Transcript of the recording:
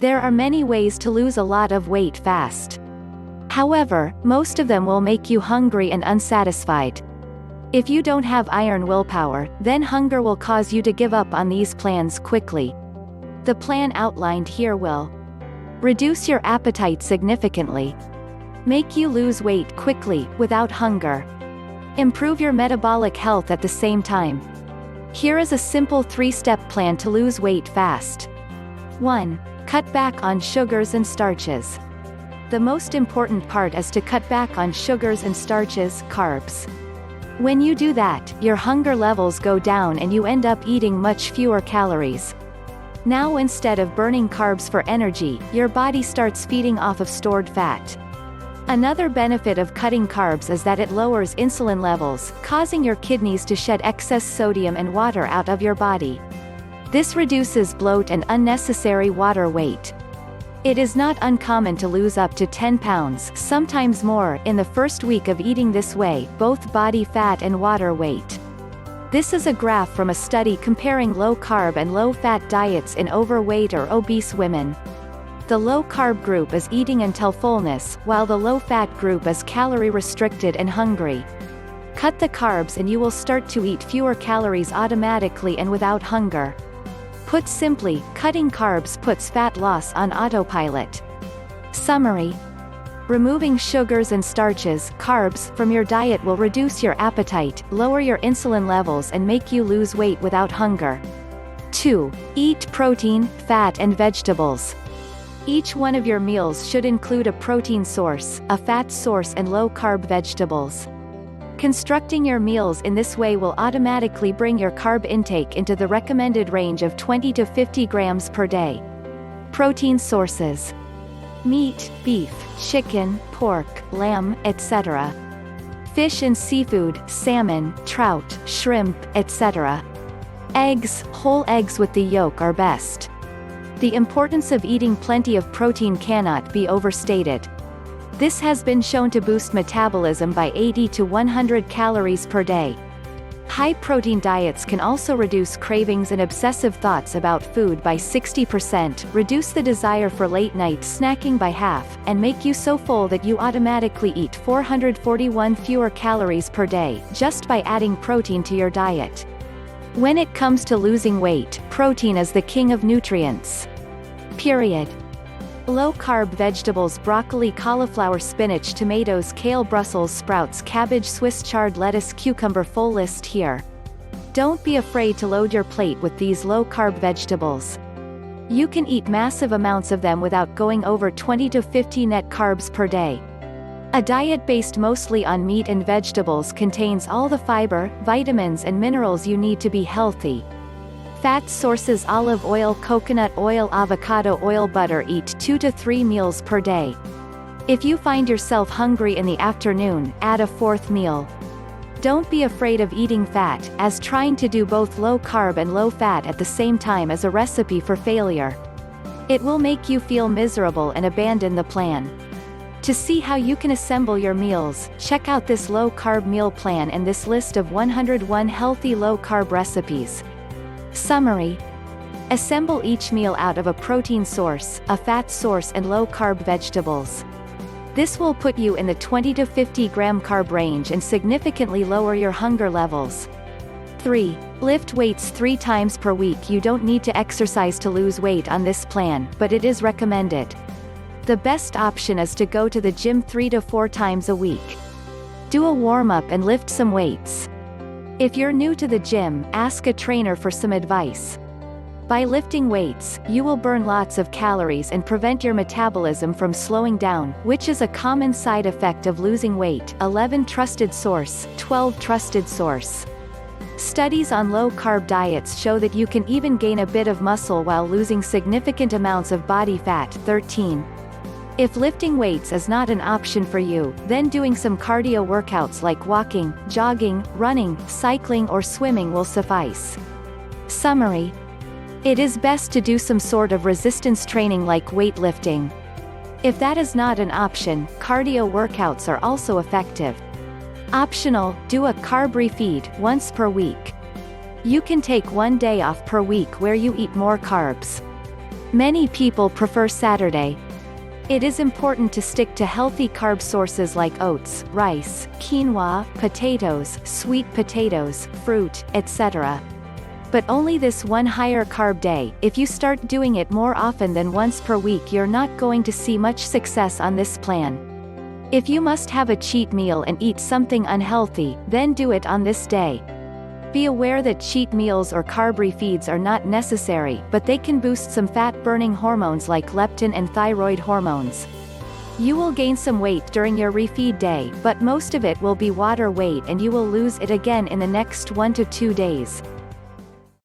There are many ways to lose a lot of weight fast. However, most of them will make you hungry and unsatisfied. If you don't have iron willpower, then hunger will cause you to give up on these plans quickly. The plan outlined here will reduce your appetite significantly, make you lose weight quickly, without hunger, improve your metabolic health at the same time. Here is a simple 3-step plan to lose weight fast. 1. Cut back on sugars and starches. The most important part is to cut back on sugars and starches, carbs. When you do that, your hunger levels go down and you end up eating much fewer calories. Now instead of burning carbs for energy, your body starts feeding off of stored fat. Another benefit of cutting carbs is that it lowers insulin levels, causing your kidneys to shed excess sodium and water out of your body. This reduces bloat and unnecessary water weight. It is not uncommon to lose up to 10 pounds, sometimes more, in the first week of eating this way, both body fat and water weight. This is a graph from a study comparing low-carb and low-fat diets in overweight or obese women. The low-carb group is eating until fullness, while the low-fat group is calorie-restricted and hungry. Cut the carbs and you will start to eat fewer calories automatically and without hunger. Put simply, cutting carbs puts fat loss on autopilot. Summary: removing sugars and starches, carbs, from your diet will reduce your appetite, lower your insulin levels and make you lose weight without hunger. 2. Eat protein, fat and vegetables. Each one of your meals should include a protein source, a fat source and low-carb vegetables. Constructing your meals in this way will automatically bring your carb intake into the recommended range of 20 to 50 grams per day. Protein sources: meat, beef, chicken, pork, lamb, etc. Fish and seafood, salmon, trout, shrimp, etc. Eggs, whole eggs with the yolk are best. The importance of eating plenty of protein cannot be overstated. This has been shown to boost metabolism by 80 to 100 calories per day. High-protein diets can also reduce cravings and obsessive thoughts about food by 60%, reduce the desire for late-night snacking by half, and make you so full that you automatically eat 441 fewer calories per day, just by adding protein to your diet. When it comes to losing weight, protein is the king of nutrients. Period. Low-carb vegetables: broccoli, cauliflower, spinach, tomatoes, kale, Brussels sprouts, cabbage, Swiss chard, lettuce, cucumber. Full list here. Don't be afraid to load your plate with these low-carb vegetables. You can eat massive amounts of them without going over 20 to 50 net carbs per day. A diet based mostly on meat and vegetables contains all the fiber, vitamins and minerals you need to be healthy. Fat sources: olive oil, coconut oil, avocado oil, butter. Eat 2 to 3 meals per day. If you find yourself hungry in the afternoon, add a 4th meal. Don't be afraid of eating fat, as trying to do both low-carb and low-fat at the same time is a recipe for failure. It will make you feel miserable and abandon the plan. To see how you can assemble your meals, check out this low-carb meal plan and this list of 101 healthy low-carb recipes. Summary: assemble each meal out of a protein source, a fat source and low-carb vegetables. This will put you in the 20 to 50 gram carb range and significantly lower your hunger levels. 3. Lift weights 3 times per week. You don't need to exercise to lose weight on this plan, but it is recommended. The best option is to go to the gym 3 to 4 times a week. Do a warm-up and lift some weights. If you're new to the gym, ask a trainer for some advice. By lifting weights, you will burn lots of calories and prevent your metabolism from slowing down, which is a common side effect of losing weight. 11 trusted source, 12 trusted source. Studies on low-carb diets show that you can even gain a bit of muscle while losing significant amounts of body fat. 13. If lifting weights is not an option for you, then doing some cardio workouts like walking, jogging, running, cycling or swimming will suffice. Summary: it is best to do some sort of resistance training like weightlifting. If that is not an option, cardio workouts are also effective. Optional: do a carb refeed once per week. You can take 1 day off per week where you eat more carbs. Many people prefer Saturday. It is important to stick to healthy carb sources like oats, rice, quinoa, potatoes, sweet potatoes, fruit, etc. But only this one higher carb day. If you start doing it more often than once per week, you're not going to see much success on this plan. If you must have a cheat meal and eat something unhealthy, then do it on this day. Be aware that cheat meals or carb refeeds are not necessary, but they can boost some fat-burning hormones like leptin and thyroid hormones. You will gain some weight during your refeed day, but most of it will be water weight and you will lose it again in the next 1 to 2 days.